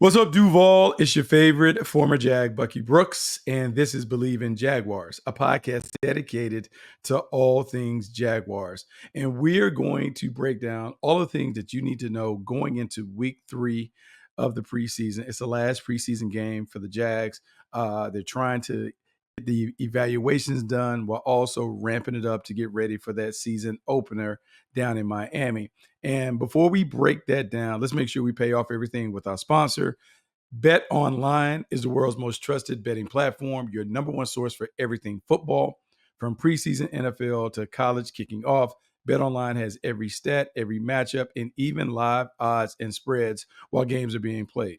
What's up, Duval? It's your favorite former Jag, Bucky Brooks, and this is Bleav in Jaguars, a podcast dedicated to all things Jaguars. And we are going to break down all the things that you need to know going into week 3 of the preseason. It's the last preseason game for the Jags. They're trying to get the evaluations done while also ramping it up to get ready for that season opener down in Miami. And before we break that down, let's make sure we pay off everything with our sponsor. Bet Online is the world's most trusted betting platform, your number one source for everything football, from preseason NFL to college kicking off. Bet Online has every stat, every matchup, and even live odds and spreads while games are being played.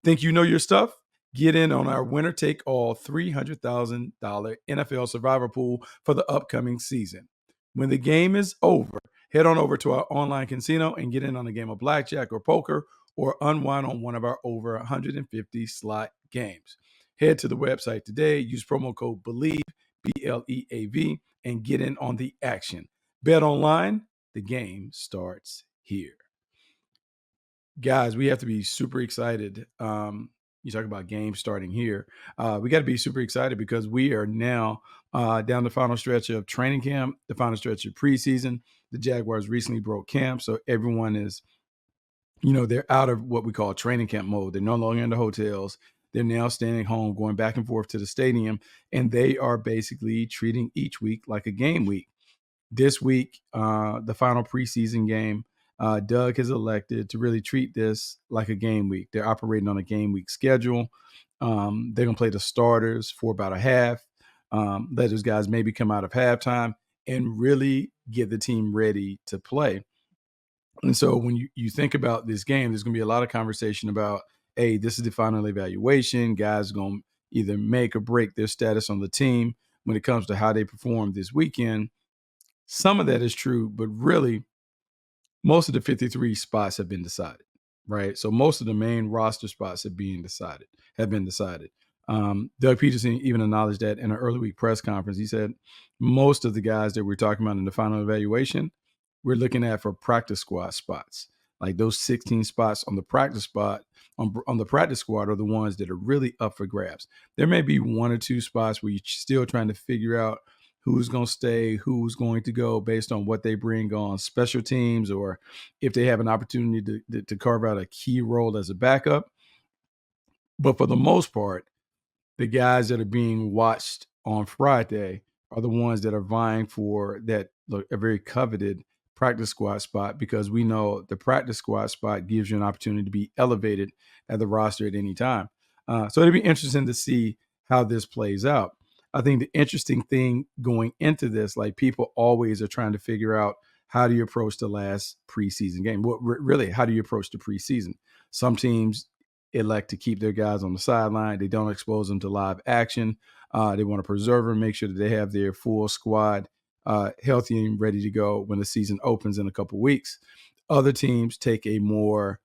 Think you know your stuff? Get in on our winner take all $300,000 NFL survivor pool for the upcoming season. When the game is over, head on over to our online casino and get in on a game of blackjack or poker or unwind on one of our over 150 slot games. Head to the website today, use promo code Bleav, BLEAV, and get in on the action. Bet online, the game starts here. Guys, we have to be super excited. You talk about games starting here. We got to be super excited because we are now down the final stretch of training camp, the final stretch of preseason. The Jaguars recently broke camp, so everyone is, they're out of what we call training camp mode. They're no longer in the hotels. They're now staying home, going back and forth to the stadium, and they are basically treating each week like a game week. This week, the final preseason game, Doug has elected to really treat this like a game week. They're operating on a game week schedule. They're going to play the starters for about a half, let those guys maybe come out of halftime and really get the team ready to play. And so when you think about this game, there's going to be a lot of conversation about, hey, this is the final evaluation. Guys are going to either make or break their status on the team when it comes to how they perform this weekend. Some of that is true, but really, most of the 53 spots have been decided, right? So most of the main roster spots have been decided. Doug Peterson even acknowledged that in an early week press conference. He said most of the guys that we're talking about in the final evaluation, we're looking at for practice squad spots. Like those 16 spots on the practice spot on the practice squad are the ones that are really up for grabs. There may be one or two spots where you're still trying to figure out who's going to stay, who's going to go based on what they bring on special teams, or if they have an opportunity to carve out a key role as a backup. But for the most part, the guys that are being watched on Friday are the ones that are vying for that a very coveted practice squad spot, because we know the practice squad spot gives you an opportunity to be elevated at the roster at any time. So it'll be interesting to see how this plays out. I think the interesting thing going into this, like people always are trying to figure out, how do you approach the last preseason game? What really, how do you approach the preseason? Some teams elect to keep their guys on the sideline. They don't expose them to live action. They want to preserve them, make sure that they have their full squad healthy and ready to go when the season opens in a couple weeks. Other teams take a more,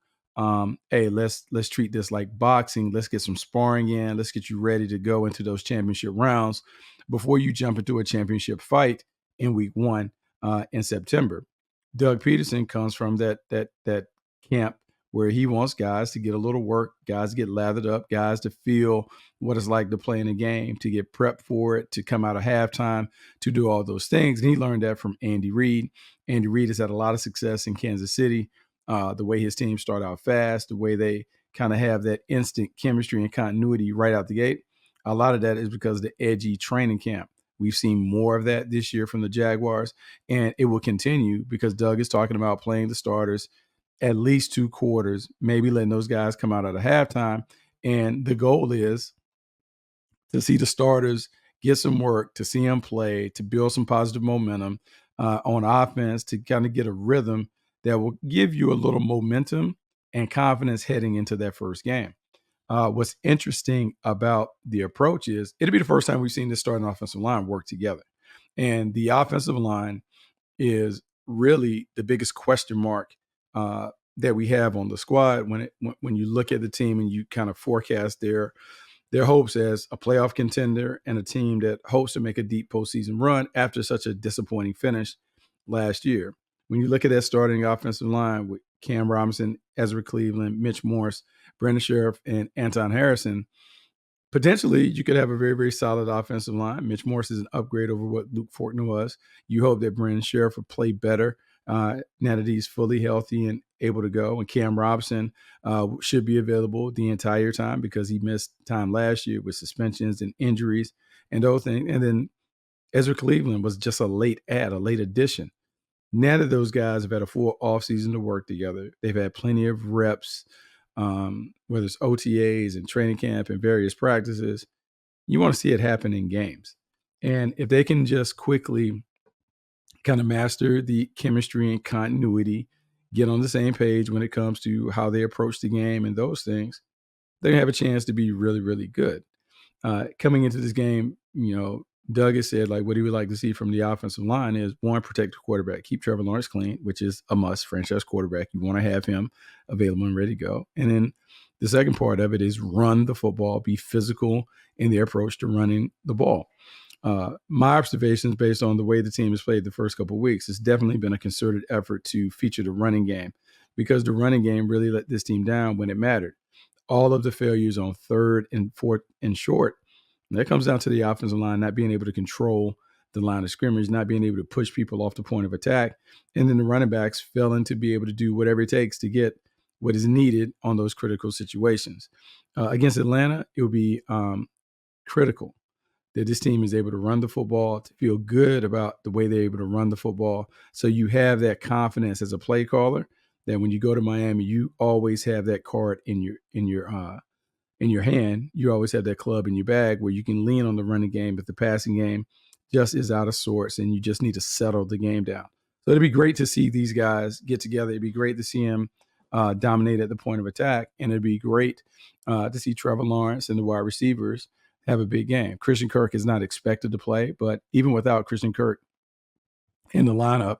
hey, let's treat this like boxing. Let's get some sparring in. Let's get you ready to go into those championship rounds before you jump into a championship fight in week 1 in September. Doug Peterson comes from that camp where he wants guys to get a little work, guys to get lathered up, guys to feel what it's like to play in a game, to get prepped for it, to come out of halftime, to do all those things. And he learned that from Andy Reid. Andy Reid has had a lot of success in Kansas City. The way his team start out fast, the way they kind of have that instant chemistry and continuity right out the gate. A lot of that is because of the edgy training camp. We've seen more of that this year from the Jaguars, and it will continue because Doug is talking about playing the starters at least 2 quarters, maybe letting those guys come out at a halftime. And the goal is to see the starters get some work, to see them play, to build some positive momentum on offense, to kind of get a rhythm that will give you a little momentum and confidence heading into that first game. What's interesting about the approach is it'll be the first time we've seen this starting offensive line work together. And the offensive line is really the biggest question mark that we have on the squad when you look at the team and you kind of forecast their hopes as a playoff contender and a team that hopes to make a deep postseason run after such a disappointing finish last year. when you look at that starting offensive line with Cam Robinson, Ezra Cleveland, Mitch Morse, Brandon Sheriff, and Anton Harrison, potentially you could have a very, very solid offensive line. Mitch Morse is an upgrade over what Luke Fortner was. You hope that Brandon Sheriff would play better now that he's fully healthy and able to go. And Cam Robinson should be available the entire time because he missed time last year with suspensions and injuries and those things. And then Ezra Cleveland was just a late addition. Now that those guys have had a full offseason to work together, they've had plenty of reps, whether it's OTAs and training camp and various practices. You want to see it happen in games. And if they can just quickly kind of master the chemistry and continuity, get on the same page when it comes to how they approach the game and those things, they're going to have a chance to be really, really good. Coming into this game, Doug has said like what he would like to see from the offensive line is, one, protect the quarterback, keep Trevor Lawrence clean, which is a must. Franchise quarterback, you want to have him available and ready to go. And then the second part of it is run the football, be physical in their approach to running the ball. My observations based on the way the team has played the first couple of weeks, it's definitely been a concerted effort to feature the running game because the running game really let this team down when it mattered. All of the failures on third and fourth and short, and that comes down to the offensive line not being able to control the line of scrimmage, not being able to push people off the point of attack. And then the running backs failing to be able to do whatever it takes to get what is needed on those critical situations. Against Atlanta, it will be critical that this team is able to run the football, to feel good about the way they're able to run the football. So you have that confidence as a play caller that when you go to Miami, you always have that card in your hand. You always have that club in your bag where you can lean on the running game if the passing game just is out of sorts and you just need to settle the game down. So it'd be great to see these guys get together. It'd be great to see them dominate at the point of attack. And it'd be great to see Trevor Lawrence and the wide receivers have a big game. Christian Kirk is not expected to play, but even without Christian Kirk in the lineup,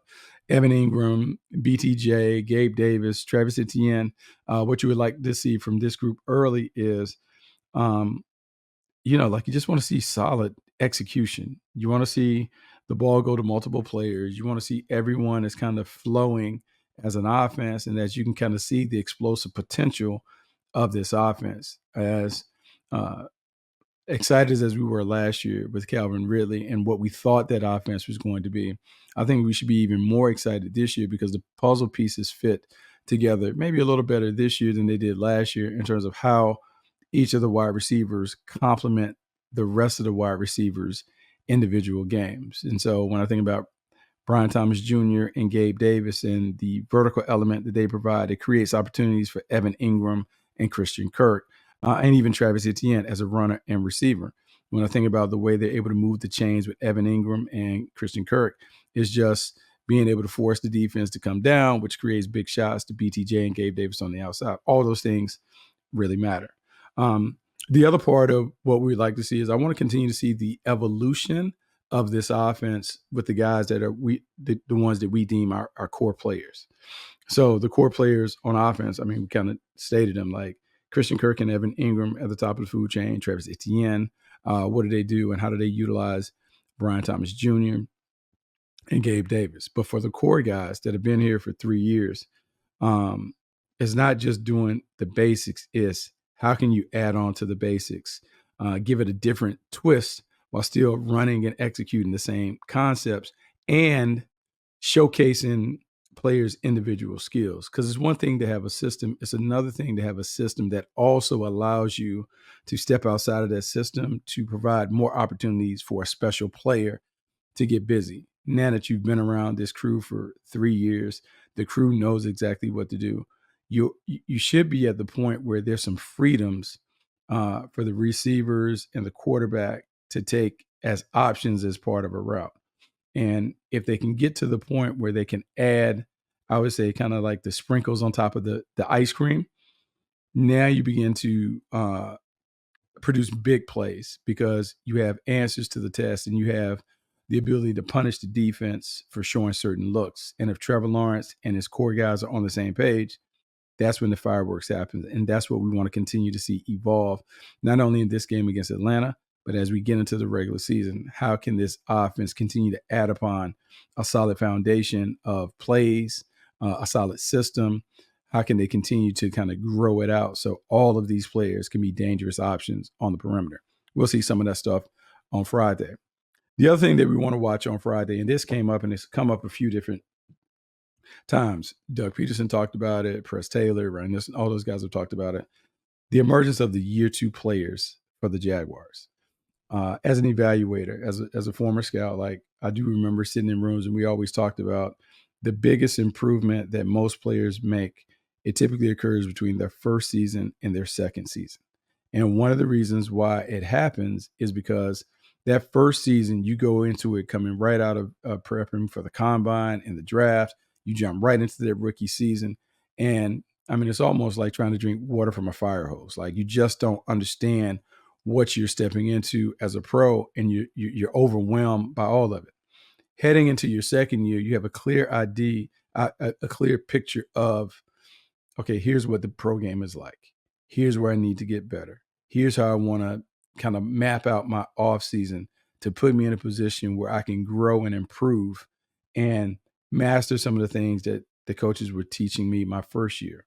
Evan Ingram, BTJ, Gabe Davis, Travis Etienne, what you would like to see from this group early is, you just want to see solid execution. You want to see the ball go to multiple players. You want to see everyone is kind of flowing as an offense and as you can kind of see the explosive potential of this offense. As excited as we were last year with Calvin Ridley and what we thought that offense was going to be, I think we should be even more excited this year because the puzzle pieces fit together maybe a little better this year than they did last year in terms of how each of the wide receivers complement the rest of the wide receivers' individual games. And so when I think about Brian Thomas Jr. and Gabe Davis and the vertical element that they provide, it creates opportunities for Evan Ingram and Christian Kirk. And even Travis Etienne as a runner and receiver. When I think about the way they're able to move the chains with Evan Ingram and Christian Kirk, is just being able to force the defense to come down, which creates big shots to BTJ and Gabe Davis on the outside. All those things really matter. The other part of what we'd like to see is I want to continue to see the evolution of this offense with the guys that are the ones that we deem our core players. So the core players on offense, we kind of stated them like Christian Kirk and Evan Ingram at the top of the food chain, Travis Etienne, what do they do and how do they utilize Brian Thomas Jr. and Gabe Davis? But for the core guys that have been here for 3 years, it's not just doing the basics, it's how can you add on to the basics, give it a different twist while still running and executing the same concepts and showcasing players' individual skills. Because it's one thing to have a system. It's another thing to have a system that also allows you to step outside of that system to provide more opportunities for a special player to get busy. Now that you've been around this crew for 3 years, the crew knows exactly what to do. You should be at the point where there's some freedoms for the receivers and the quarterback to take as options as part of a route. And if they can get to the point where they can add, I would say kind of like the sprinkles on top of the ice cream, now you begin to produce big plays because you have answers to the test and you have the ability to punish the defense for showing certain looks. And if Trevor Lawrence and his core guys are on the same page, that's when the fireworks happen. And that's what we want to continue to see evolve, not only in this game against Atlanta, But as we get into the regular season, how can this offense continue to add upon a solid foundation of plays, a solid system? How can they continue to kind of grow it out so all of these players can be dangerous options on the perimeter? We'll see some of that stuff on Friday. The other thing that we want to watch on Friday, and this came up and it's come up a few different times. Doug Peterson talked about it, Press Taylor, Ryan Nielsen, all those guys have talked about it. The emergence of the year two players for the Jaguars. As an evaluator, as a former scout, like I do remember sitting in rooms and we always talked about the biggest improvement that most players make. It typically occurs between their first season and their second season. And one of the reasons why it happens is because that first season, you go into it coming right out of prepping for the combine and the draft. You jump right into their rookie season. And I mean, it's almost like trying to drink water from a fire hose. Like you just don't understand what you're stepping into as a pro, and you're overwhelmed by all of it. Heading into your second year, you have a clear idea, a clear picture of, okay, here's what the pro game is like. Here's where I need to get better. Here's how I want to kind of map out my off season to put me in a position where I can grow and improve and master some of the things that the coaches were teaching me my first year.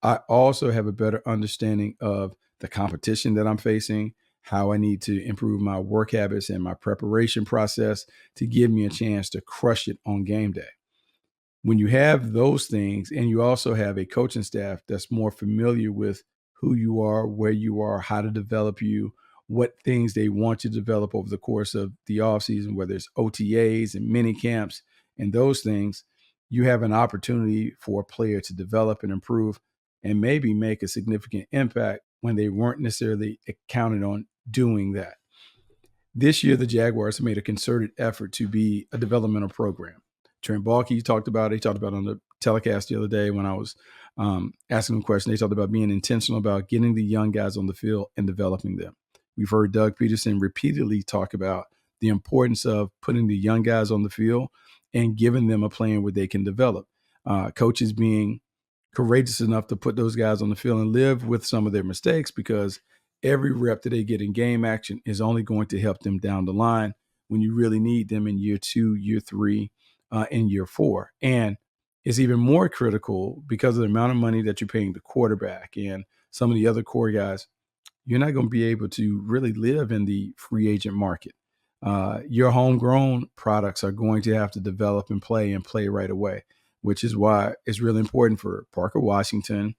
I also have a better understanding of the competition that I'm facing, how I need to improve my work habits and my preparation process to give me a chance to crush it on game day. When you have those things and you also have a coaching staff that's more familiar with who you are, where you are, how to develop you, what things they want you to develop over the course of the offseason, whether it's OTAs and mini camps and those things, you have an opportunity for a player to develop and improve and maybe make a significant impact when they weren't necessarily counted on doing that. This year, the Jaguars have made a concerted effort to be a developmental program. Trent Baalke talked about it. He talked about it on the telecast the other day when I was asking him questions. They talked about being intentional about getting the young guys on the field and developing them. We've heard Doug Peterson repeatedly talk about the importance of putting the young guys on the field and giving them a plan where they can develop. Coaches being courageous enough to put those guys on the field and live with some of their mistakes, because every rep that they get in game action is only going to help them down the line when you really need them in year 2, year 3, and year 4. And it's even more critical because of the amount of money that you're paying the quarterback and some of the other core guys. You're not going to be able to really live in the free agent market. Your homegrown products are going to have to develop and play right away, which is why it's really important for Parker Washington.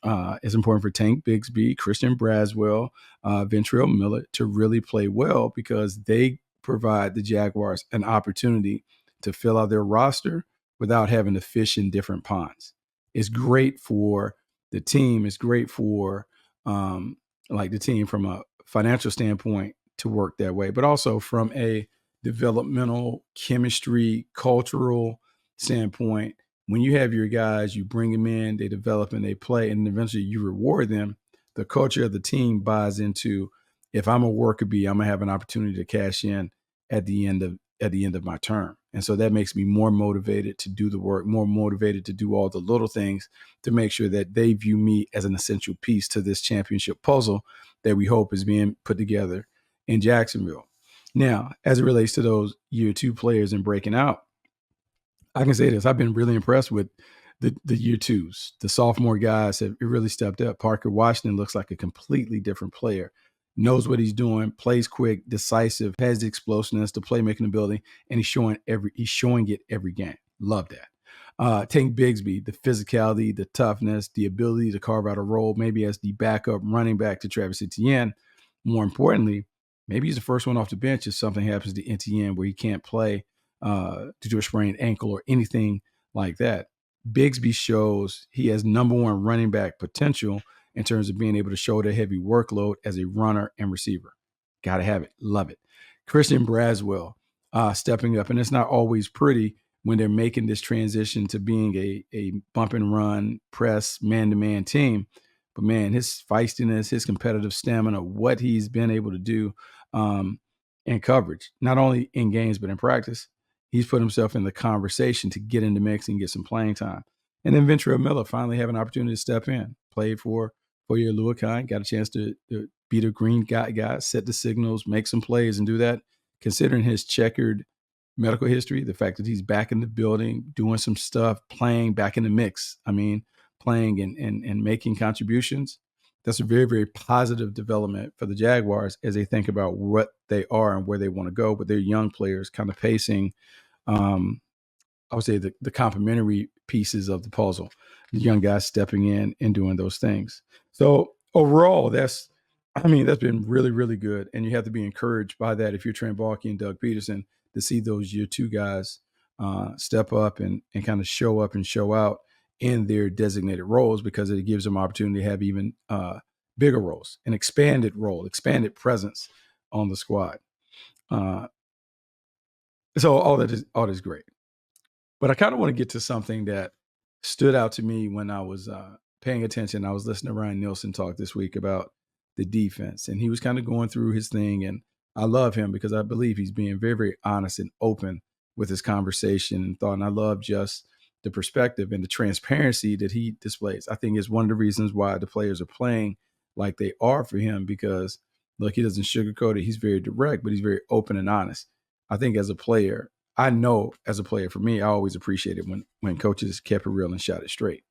It's important for Tank Bigsby, Christian Braswell, Ventrell Miller to really play well, because they provide the Jaguars an opportunity to fill out their roster without having to fish in different ponds. It's great for the team. It's great for the team from a financial standpoint to work that way, but also from a developmental, chemistry, cultural standpoint. When you have your guys, you bring them in, they develop and they play, and eventually you reward them. The culture of the team buys into, if I'm a worker bee, I'm gonna have an opportunity to cash in at the end of my term. And so that makes me more motivated to do the work, more motivated to do all the little things to make sure that they view me as an essential piece to this championship puzzle that we hope is being put together in Jacksonville. Now, as it relates to those year 2 players and breaking out, I can say this. I've been really impressed with the year 2s. The sophomore guys have really stepped up. Parker Washington looks like a completely different player, knows what he's doing, plays quick, decisive, has the explosiveness, the playmaking ability, and he's showing it every game. Love that. Tank Bigsby, the physicality, the toughness, the ability to carve out a role, maybe as the backup running back to Travis Etienne. More importantly, maybe he's the first one off the bench if something happens to Etienne where he can't play due to a sprained ankle or anything like that. Bigsby shows he has number 1 running back potential in terms of being able to shoulder heavy workload as a runner and receiver. Got to have it. Love it. Christian Braswell stepping up, and it's not always pretty when they're making this transition to being a bump and run, press, man-to-man team. But, man, his feistiness, his competitive stamina, what he's been able to do in coverage, not only in games but in practice, he's put himself in the conversation to get in the mix and get some playing time. And then Ventrell Miller finally have an opportunity to step in. Played for your Lewican, got a chance to be the green guy, set the signals, make some plays, and do that. Considering his checkered medical history, the fact that he's back in the building, doing some stuff, playing, back in the mix. I mean, playing and making contributions. That's a very, very positive development for the Jaguars as they think about what they are and where they want to go. But their young players kind of pacing, I would say, the complementary pieces of the puzzle. The young guys stepping in and doing those things. So overall, that's been really, really good. And you have to be encouraged by that if you're Trent Baalke and Doug Peterson, to see those year two guys step up and kind of show up and show out in their designated roles, because it gives them opportunity to have even bigger roles, an expanded role, expanded presence on the squad. So all that is great. But I kind of want to get to something that stood out to me when I was paying attention. I was listening to Ryan Nielsen talk this week about the defense, and he was kind of going through his thing. And I love him because I Bleav he's being very, very honest and open with his conversation and thought. And I love just the perspective and the transparency that he displays. I think it's one of the reasons why the players are playing like they are for him, because, look, he doesn't sugarcoat it. He's very direct, but he's very open and honest. I think as a player, for me, I always appreciated when coaches kept it real and shot it straight.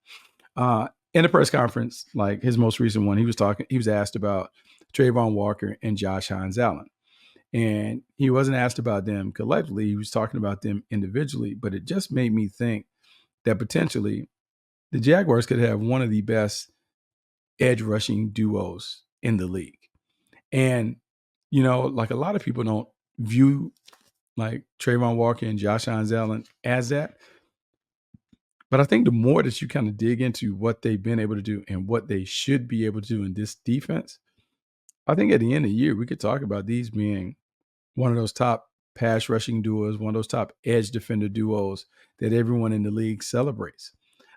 In the press conference, like his most recent one, he was asked about Trayvon Walker and Josh Hines-Allen. And he wasn't asked about them collectively. He was talking about them individually. But it just made me think that potentially the Jaguars could have one of the best edge rushing duos in the league. And, like a lot of people don't view like Trayvon Walker and Josh Hines-Allen as that. But I think the more that you kind of dig into what they've been able to do and what they should be able to do in this defense, I think at the end of the year, we could talk about these being one of those top pass rushing duos, one of those top edge defender duos that everyone in the league celebrates.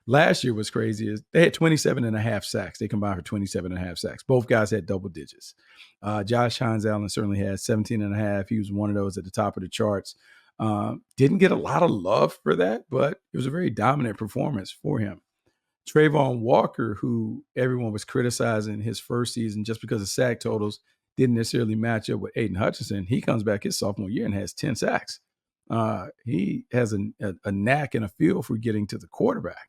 Last year was crazy. Is they had 27 and a half sacks. They combined for 27 and a half sacks. Both guys had double digits. Josh Hines-Allen certainly had 17 and a half. He was one of those at the top of the charts. Didn't get a lot of love for that, but it was a very dominant performance for him. Trayvon Walker, who everyone was criticizing his first season just because the sack totals didn't necessarily match up with Aiden Hutchinson, he comes back his sophomore year and has 10 sacks. He has a knack and a feel for getting to the quarterback.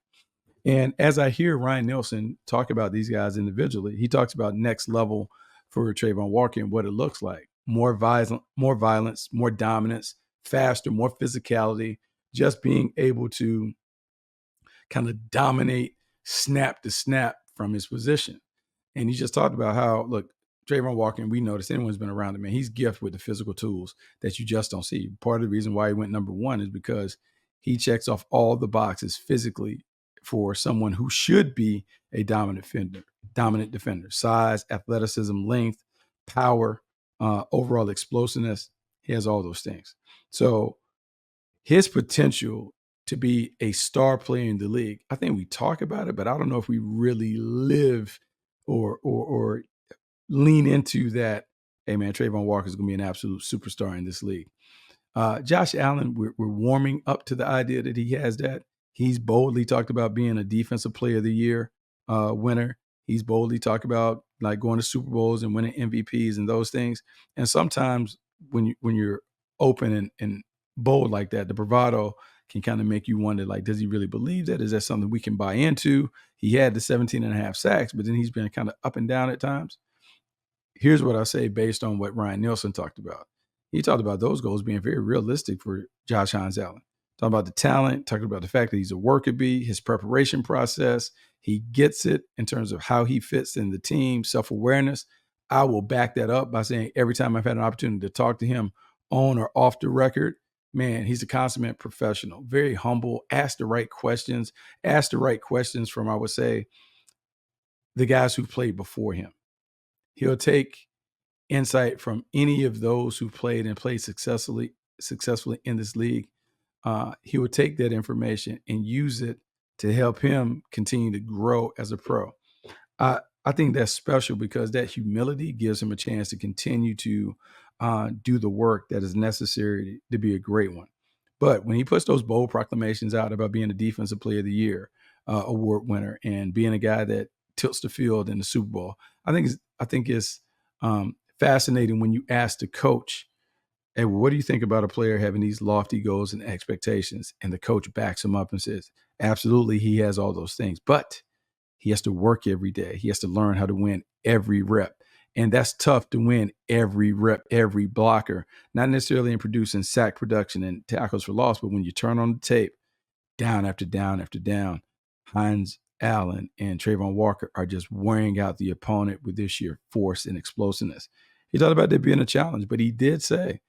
And as I hear Ryan Nielsen talk about these guys individually, he talks about next level for Trayvon Walker and what it looks like. More violence, more dominance, faster, more physicality, just being able to kind of dominate snap to snap from his position. And he just talked about how, look, Trayvon Walker, and we noticed anyone's been around him, man, he's gifted with the physical tools that you just don't see. Part of the reason why he went number one is because he checks off all the boxes physically for someone who should be a dominant defender. Size, athleticism, length, power, overall explosiveness. He has all those things. So his potential to be a star player in the league, I think we talk about it, but I don't know if we really live or lean into that. Hey, man, Trayvon Walker is going to be an absolute superstar in this league. Josh Allen, we're warming up to the idea that he has that. He's boldly talked about being a defensive player of the year winner. He's boldly talked about like going to Super Bowls and winning MVPs and those things. And sometimes when you're open and bold like that, the bravado can kind of make you wonder, like, does he really believe that? Is that something we can buy into? He had the 17 and a half sacks, but then he's been kind of up and down at times. Here's what I say based on what Ryan Nielsen talked about. He talked about those goals being very realistic for Josh Hines-Allen. Talking about the talent, talking about the fact that he's a worker bee, his preparation process. He gets it in terms of how he fits in the team, self-awareness. I will back that up by saying every time I've had an opportunity to talk to him on or off the record, man, he's a consummate professional, very humble, ask the right questions from, I would say, the guys who played before him. He'll take insight from any of those who played and played successfully in this league. He would take that information and use it to help him continue to grow as a pro. I think that's special because that humility gives him a chance to continue to do the work that is necessary to be a great one. But when he puts those bold proclamations out about being a defensive player of the year award winner and being a guy that tilts the field in the Super Bowl, I think it's Fascinating when you ask the coach, hey, what do you think about a player having these lofty goals and expectations? And the coach backs him up and says, absolutely, he has all those things, but he has to work every day. He has to learn how to win every rep. And that's tough to win every rep, every blocker, not necessarily in producing sack production and tackles for loss, but when you turn on the tape, down after down after down, Hines Allen and Trayvon Walker are just wearing out the opponent with their sheer force and explosiveness. He thought about there being a challenge, but he did say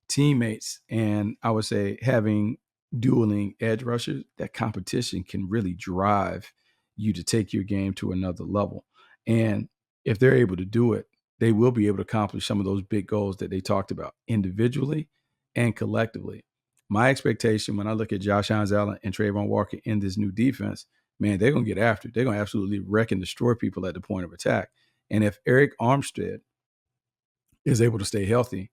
teammates and I would say having dueling edge rushers, that competition can really drive you to take your game to another level. And if they're able to do it, they will be able to accomplish some of those big goals that they talked about individually and collectively. My expectation when I look at Josh Hines Allen and Trayvon Walker in this new defense, man, they're going to get after it. They're going to absolutely wreck and destroy people at the point of attack. And if Eric Armstead is able to stay healthy,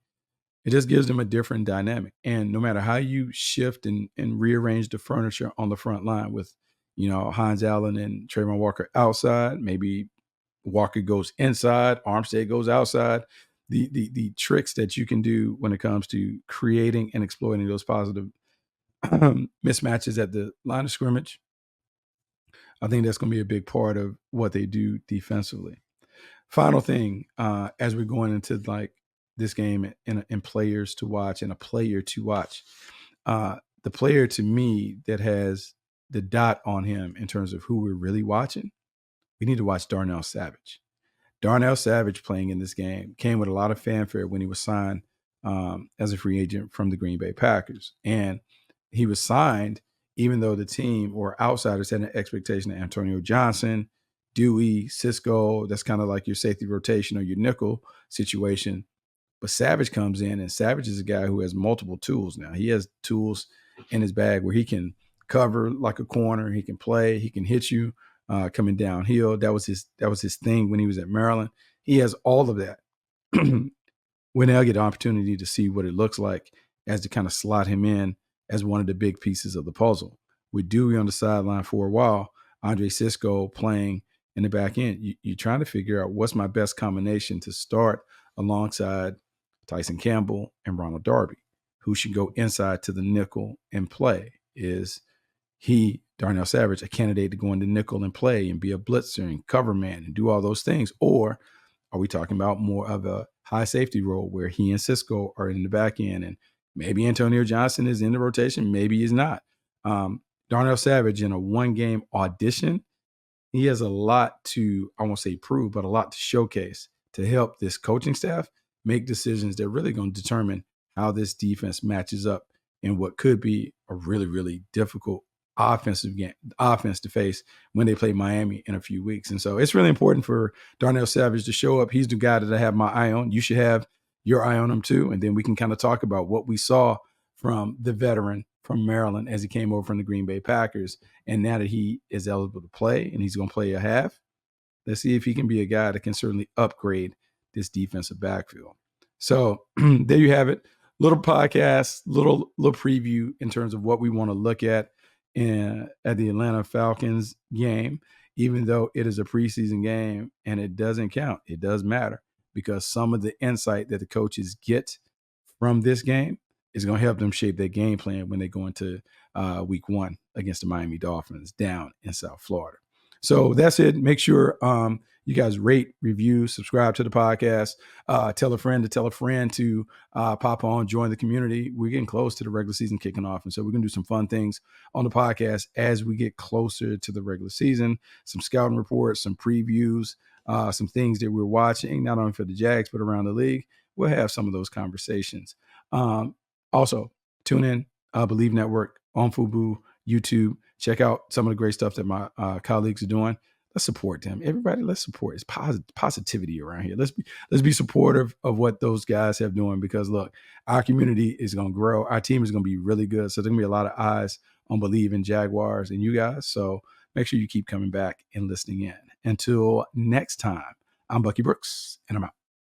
it just gives them a different dynamic. And no matter how you shift and rearrange the furniture on the front line with, Hines Allen and Trayvon Walker outside, maybe Walker goes inside, Armstead goes outside. The tricks that you can do when it comes to creating and exploiting those positive mismatches at the line of scrimmage, I think that's going to be a big part of what they do defensively. Final thing, as we're going into like this game and players to watch and a player to watch, the player to me that has the dot on him in terms of who we're really watching, we need to watch Darnell Savage. Darnell Savage playing in this game came with a lot of fanfare when he was signed as a free agent from the Green Bay Packers. And he was signed even though the team or outsiders had an expectation of Antonio Johnson, Dewey, Cisco. That's kind of like your safety rotation or your nickel situation. But Savage comes in, and Savage is a guy who has multiple tools now. He has tools in his bag where he can cover like a corner, he can play, he can hit you coming downhill. That was his thing when he was at Maryland. He has all of that. We now get an opportunity to see what it looks like as to kind of slot him in as one of the big pieces of the puzzle. With Dewey on the sideline for a while, Andre Cisco playing in the back end, you're trying to figure out what's my best combination to start alongside Tyson Campbell and Ronald Darby. Who should go inside to the nickel and play? Is he, Darnell Savage, a candidate to go into nickel and play and be a blitzer and cover man and do all those things? Or are we talking about more of a high safety role where he and Cisco are in the back end and maybe Antonio Johnson is in the rotation, maybe he's not. Darnell Savage in a one-game audition, he has a lot to, I won't say prove, but a lot to showcase to help this coaching staff make decisions that are really going to determine how this defense matches up in what could be a really, really difficult offense to face when they play Miami in a few weeks. And so it's really important for Darnell Savage to show up. He's the guy that I have my eye on. You should have your eye on him too. And then we can kind of talk about what we saw from the veteran from Maryland as he came over from the Green Bay Packers. And now that he is eligible to play and he's going to play a half, let's see if he can be a guy that can certainly upgrade this defensive backfield. So there you have it. Little podcast, little preview in terms of what we want to look at the Atlanta Falcons game, even though it is a preseason game and it doesn't count. It does matter because some of the insight that the coaches get from this game is going to help them shape their game plan when they go into week 1 against the Miami Dolphins down in South Florida. So that's it. Make sure you guys rate, review, subscribe to the podcast. Tell a friend to pop on, join the community. We're getting close to the regular season kicking off. And so we're going to do some fun things on the podcast as we get closer to the regular season, some scouting reports, some previews, some things that we're watching, not only for the Jags, but around the league. We'll have some of those conversations. Also, tune in, Bleav Network on Fubu, YouTube. Check out some of the great stuff that my colleagues are doing. Let's support them. Everybody, let's support. It's positivity around here. Let's be supportive of what those guys have doing because, look, our community is going to grow. Our team is going to be really good. So there's going to be a lot of eyes on Bleav in Jaguars and you guys. So make sure you keep coming back and listening in. Until next time, I'm Bucky Brooks, and I'm out.